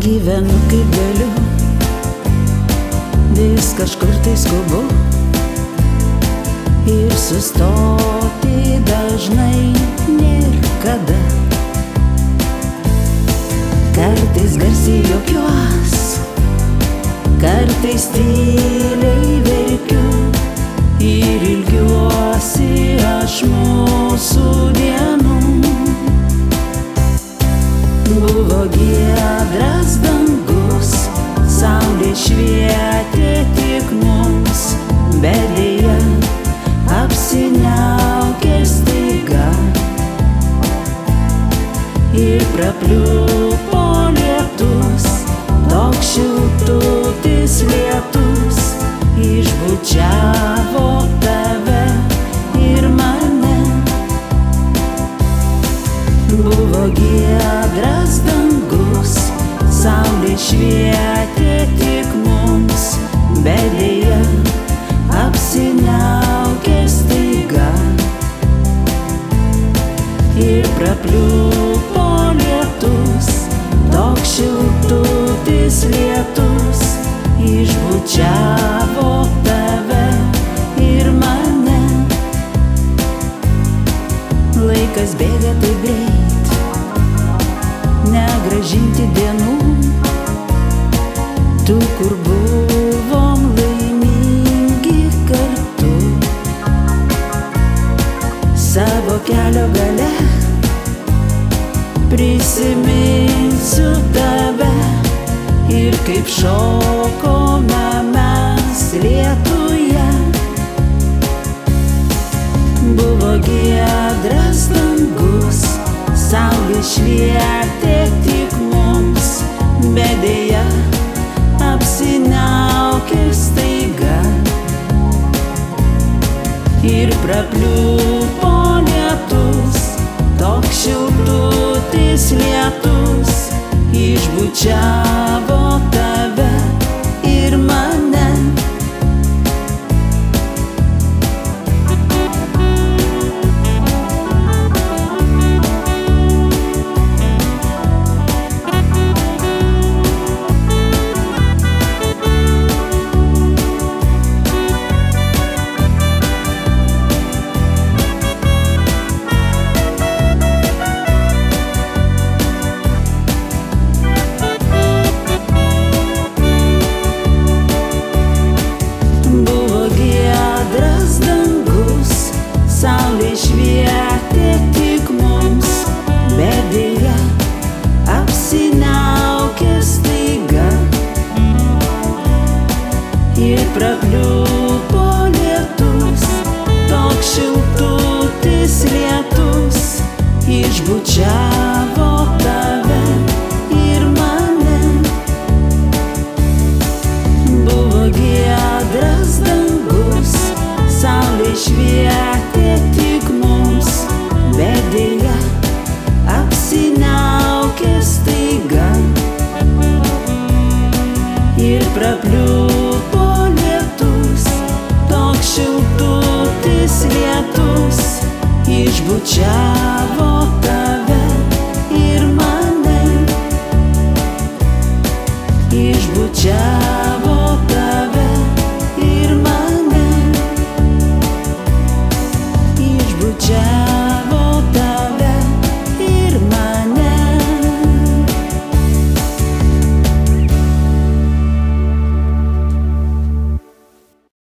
Gyvenu kaip galiu, vis kažkur tai skubu ir sustoti dažnai nėr kada. Kartais garsiai juokiuos, kartais tyliai verkiu ir ilgiuosi aš mūsų dienų. Buvo giedras dangus, saulė švietė tik mums, bet deja apsiniaukė staiga ir prapliupo lietus, toks šiltutis lietus, išbučiavo tave ir mane. Buvo giedras dangus, saulė švietė tik mums, bet deja apsiniaukė staiga ir prapliupo lietus, toks šiltutis lietus, išbučiavo tave ir mane. Laikas bėga taip greit, negrąžinti dienų, tų, kur buvom laimingi kartu. Savo kelio gale prisiminsiu tave ir kaip šokome mes lietuje. Buvo giedras dangus, saulė švietė tik mums, bet deja apsiniaukė staiga ir prapliupo lietus, toks šiltutis lietus, išbučiavo tave ir mane. Švietė tik mums, bet deja apsiniaukė staiga ir prapliupo lietus, toks šiltutis lietus, išbučiavo tave ir mane. Buvo giedras dangus, saulė švietė tik mums, bet deja apsiniaukė staiga ir prapliupo lietus, toks šiltutis lietus, išbučiavo